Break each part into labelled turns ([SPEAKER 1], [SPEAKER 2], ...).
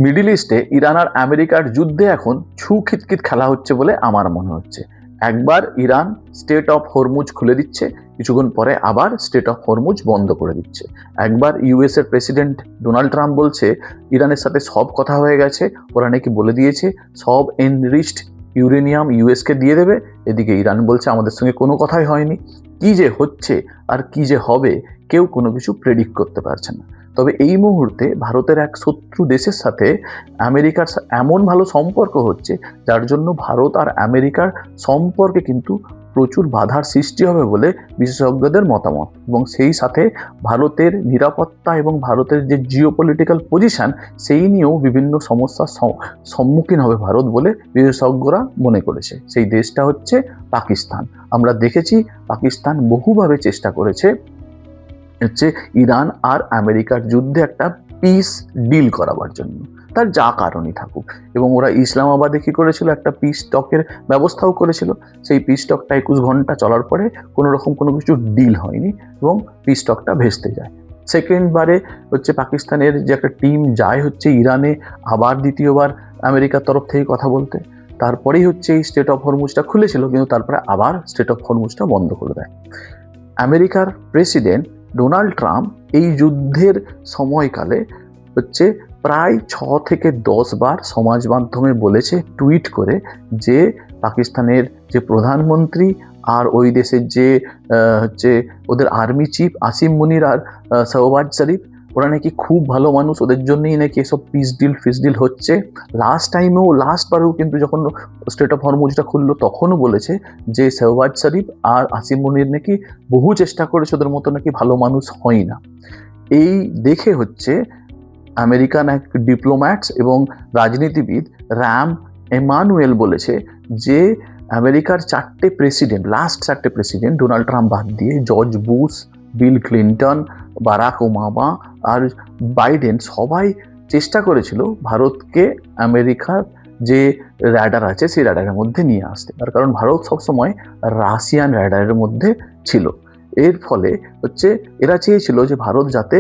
[SPEAKER 1] Middle ইস্টে Iran আর আমেরিকার যুদ্ধে এখন ছু খিতখিত খেলা হচ্ছে বলে আমার মনে হচ্ছে। একবার ইরান স্টেট অফ হরমুজ খুলে দিচ্ছে, কিছুক্ষণ পরে আবার স্টেট অফ হরমুজ বন্ধ করে দিচ্ছে। একবার ইউএস এর প্রেসিডেন্ট ডোনাল্ড ট্রাম্প বলছে ইরানের সাথে সব কথা হয়ে গেছে, ওরা নাকি বলে দিয়েছে সব এনরিচড ইউরেনিয়াম ইউএস কে দিয়ে দেবে। এদিকে ইরান বলছে আমাদের সঙ্গে কোনো কথাই হয়নি। কি যে হচ্ছে আর কি যে হবে কেউ কোনো কিছু প্রেডিক্ট করতে পারছে না। তবে এই মুহূর্তে ভারতের এক শত্রু দেশের সাথে আমেরিকার এমন ভালো সম্পর্ক হচ্ছে, যার জন্য ভারত আর আমেরিকার সম্পর্কে কিন্তু প্রচুর বাধার সৃষ্টি হবে বলে বিশেষজ্ঞদের মতামত। এবং সেই সাথে ভারতের নিরাপত্তা এবং ভারতের যে জিওপলিটিক্যাল পজিশন, সেই নিয়েও বিভিন্ন সমস্যার সম্মুখীন হবে ভারত বলে বিশেষজ্ঞরা মনে করেছে। সেই দেশটা হচ্ছে পাকিস্তান। আমরা দেখেছি পাকিস্তান বহুভাবে চেষ্টা করেছে হচ্ছে ইরান আর আমেরিকার যুদ্ধে একটা পিস ডিল করাবার জন্য, তার যা কারণই থাকুক। এবং ওরা ইসলামাবাদে কি করেছিল, একটা পিস টকের ব্যবস্থাও করেছিল। সেই পিস টকটা 21 ঘন্টা চলার পরে কোনো রকম কোনো কিছু ডিল হয়নি এবং পিস টকটা ভেস্তে যায়। সেকেন্ডবারে হচ্ছে পাকিস্তানের যে একটা টিম যায় হচ্ছে ইরানে আবার দ্বিতীয়বার আমেরিকার তরফ থেকে কথা বলতে। তারপরেই হচ্ছে এই স্টেট অফ হরমুজটা খুলেছিল, কিন্তু তারপরে আবার স্টেট অফ হরমুজটা বন্ধ করে দেয়। আমেরিকার প্রেসিডেন্ট ডোনাল্ড ট্রাম্প এই যুদ্ধের সময়কালে হচ্ছে প্রায় 6 থেকে 10 বার সমাজ মাধ্যমে বলেছে, টুইট করে, যে পাকিস্তানের যে প্রধানমন্ত্রী আর ওই দেশের যে হচ্ছে ওদের আর্মি চিফ আসিম মুনির আর শাহবাজ শরীফ, ওরা নাকি খুব ভালো মানুষ, ওদের জন্যই নাকি এসব পিস ডিল হচ্ছে। লাস্টবারেও কিন্তু যখন স্টেট অফ হরমুজটা খুললো তখনও বলেছে যে শাহবাজ শরীফ আর আসিম মুনির নাকি বহু চেষ্টা করেছে, ওদের মতো নাকি ভালো মানুষ হয় না। এই দেখে হচ্ছে আমেরিকান এক ডিপ্লোম্যাটস এবং রাজনীতিবিদ র্যাম এমানুয়েল বলেছে যে আমেরিকার লাস্ট চারটে প্রেসিডেন্ট ডোনাল্ড ট্রাম্প বাদ দিয়ে, George Bush, Bill Clinton, Barack Obama আর বাইডেন, সবাই চেষ্টা করেছিল ভারতকে আমেরিকার যে র্যাডার আছে সেই র্যাডারের মধ্যে নিয়ে আসতে। তার কারণ ভারত সবসময় রাশিয়ান র্যাডারের মধ্যে ছিল। এর ফলে হচ্ছে এরা চেয়েছিল যে ভারত যাতে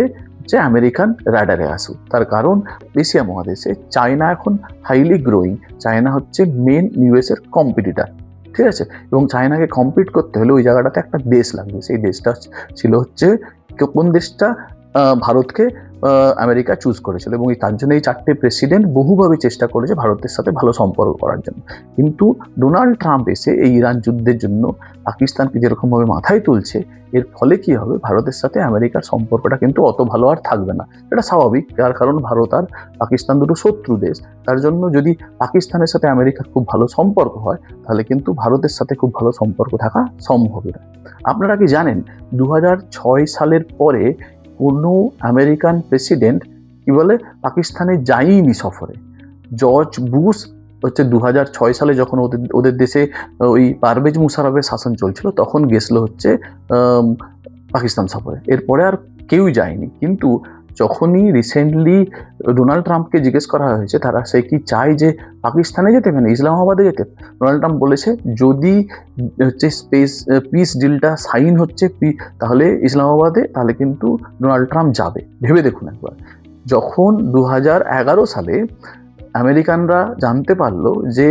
[SPEAKER 1] যে আমেরিকান র্যাডারে আসুক। তার কারণ এশিয়া মহাদেশে চায়না এখন হাইলি গ্রোয়িং। চায়না হচ্ছে মেন ইউএস এর কম্পিটিটার, ঠিক আছে? এবং চায়নাকে কম্পিট করতে হলে ওই জায়গাটাতে একটা দেশ লাগবে। সেই দেশটা ছিল হচ্ছে কোন দেশটা? ভারতকে আমেরিকা চুজ করেছিল। এবং তার জন্য এই চারটে প্রেসিডেন্ট বহুভাবে চেষ্টা করেছে ভারতের সাথে ভালো সম্পর্ক করার জন্য। কিন্তু ডোনাল্ড ট্রাম্প এসে এই ইরান যুদ্ধের জন্য পাকিস্তানকে যেরকমভাবে মাথায় তুলছে, এর ফলে কি হবে, ভারতের সাথে আমেরিকার সম্পর্কটা কিন্তু অত ভালো আর থাকবে না। এটা স্বাভাবিক, যার কারণ ভারত আর পাকিস্তান দুটো শত্রু দেশ। তার জন্য যদি পাকিস্তানের সাথে আমেরিকার খুব ভালো সম্পর্ক হয়, তাহলে কিন্তু ভারতের সাথে খুব ভালো সম্পর্ক থাকা সম্ভবই না। আপনারা কি জানেন 2006 সালের পরে কোনো আমেরিকান প্রেসিডেন্ট কি বলে পাকিস্তানে যায়নি সফরে? জর্জ বুশ হচ্ছে 2006 সালে যখন ওদের দেশে ওই পারভেজ মুশারফের শাসন চলছিল, তখন গেছিল হচ্ছে পাকিস্তান সফরে। এরপরে আর কেউই যায়নি। কিন্তু যখনই রিসেন্টলি ডোনাল্ড ট্রাম্পকে জিজ্ঞেস করা হয়েছে সে কি চায় যে পাকিস্তানে যেতে, মানে ইসলামাবাদে যেতে, ডোনাল্ড ট্রাম্প বলেছে যদি হচ্ছে পিস ডিলটা সাইন হচ্ছে তাহলে ইসলামাবাদে, তাহলে কিন্তু ডোনাল্ড ট্রাম্প যাবে। ভেবে দেখুন একবার, যখন 2011 সালে আমেরিকানরা জানতে পারলো যে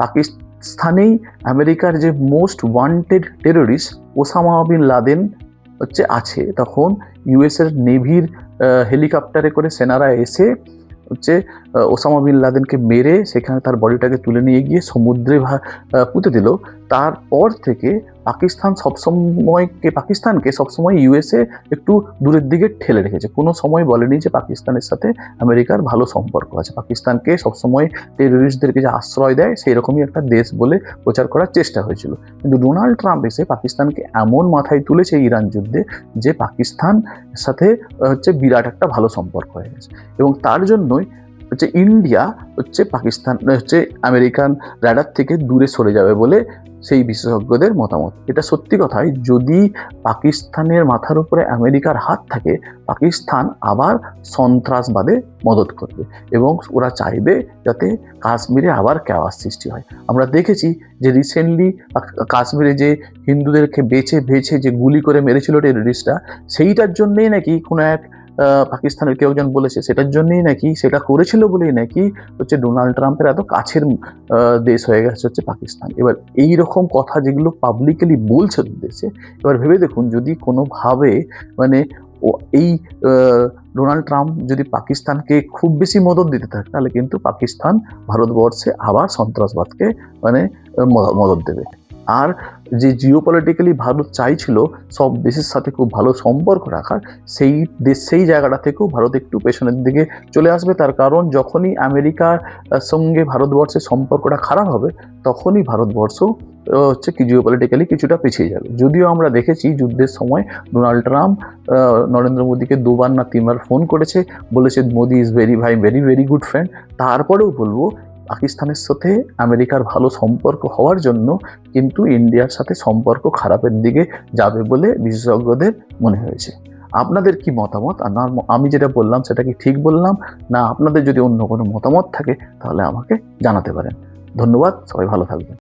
[SPEAKER 1] পাকিস্তানেই আমেরিকার যে most wanted terrorist Osama bin Laden হচ্ছে আছে, তখন ইউএস এর নেভির হেলিকপ্টারে করে সেনারা এসে হচ্ছে ওসামা বিন লাদেনকে মেরে সেখানে তার বডিটাকে তুলে নিয়ে গিয়ে সমুদ্রে পুঁতে দিল। তারপর থেকে পাকিস্তানকে সবসময় ইউএসএ একটু দূরের দিকে ঠেলে রেখেছে। কোনো সময় বলেনি যে পাকিস্তানের সাথে আমেরিকার ভালো সম্পর্ক আছে। পাকিস্তানকে সবসময় টেররিস্টদেরকে যে আশ্রয় দেয় সেই রকমই একটা দেশ বলে প্রচার করার চেষ্টা হয়েছিল। কিন্তু ডোনাল্ড ট্রাম্প এসে পাকিস্তানকে এমন মাথায় তুলেছে ইরান যুদ্ধে যে পাকিস্তান সাথে হচ্ছে বিরাট একটা ভালো সম্পর্ক হয়ে গেছে। এবং তার জন্যই হচ্ছে ইন্ডিয়া হচ্ছে আমেরিকান র্যাডার থেকে দূরে সরে যাবে বলে সেই বিশেষজ্ঞদের মতামত। এটা সত্যি কথাই, যদি পাকিস্তানের মাথার উপরে আমেরিকার হাত থাকে, পাকিস্তান আবার সন্ত্রাসবাদে মদত করবে এবং ওরা চাইবে যাতে কাশ্মীরে আবার কেওয়াস সৃষ্টি হয়। আমরা দেখেছি যে রিসেন্টলি কাশ্মীরে যে হিন্দুদেরকে বেছে যে গুলি করে মেরেছিল টেররিস্টরা, সেইটার জন্যেই নাকি কোনো এক পাকিস্তানের কেউ একজন বলেছে সেটার জন্যই নাকি, সেটা করেছিল বলেই নাকি হচ্ছে ডোনাল্ড ট্রাম্পের এত কাছের দেশ হয়ে গেছে হচ্ছে পাকিস্তান। এবার এই রকম কথা যেগুলো পাবলিকলি বলছে দেশে, এবার ভেবে দেখুন যদি কোনোভাবে মানে ও এই ডোনাল্ড ট্রাম্প যদি পাকিস্তানকে খুব বেশি মদদ দিতে থাকে, তাহলে কিন্তু পাকিস্তান ভারতবর্ষে আবার সন্ত্রাসবাদকে মানে মদদ দেবে। আর যে জিওপলিটিক্যালি ভারত চাইছিল সব দেশের সাথে খুব ভালো সম্পর্ক রাখার, সেই জায়গাটা থেকেও ভারত একটু পেছনের দিকে চলে আসবে। তার কারণ যখনই আমেরিকার সঙ্গে ভারতবর্ষের সম্পর্কটা খারাপ হবে, তখনই ভারতবর্ষ হচ্ছে কি জিওপলিটিক্যালি কিছুটা পিছিয়ে যাবে। যদিও আমরা দেখেছি যুদ্ধের সময় ডোনাল্ড ট্রাম্প নরেন্দ্র মোদীকে 2বার না 3বার ফোন করেছে, বলেছে Modi is very very good friend. তারপরেও বলবো পাকিস্তানের সাথে আমেরিকার ভালো সম্পর্ক হওয়ার জন্য কিন্তু ইন্ডিয়ার সাথে সম্পর্ক খারাপের দিকে যাবে বলে বিশেষজ্ঞদের মনে হয়েছে। আপনাদের কি মতামত? আমি যেটা বললাম সেটা কি ঠিক বললাম, না আপনাদের যদি অন্য কোনো মতামত থাকে তাহলে আমাকে জানাতে পারেন। ধন্যবাদ, সবাই ভালো থাকবেন।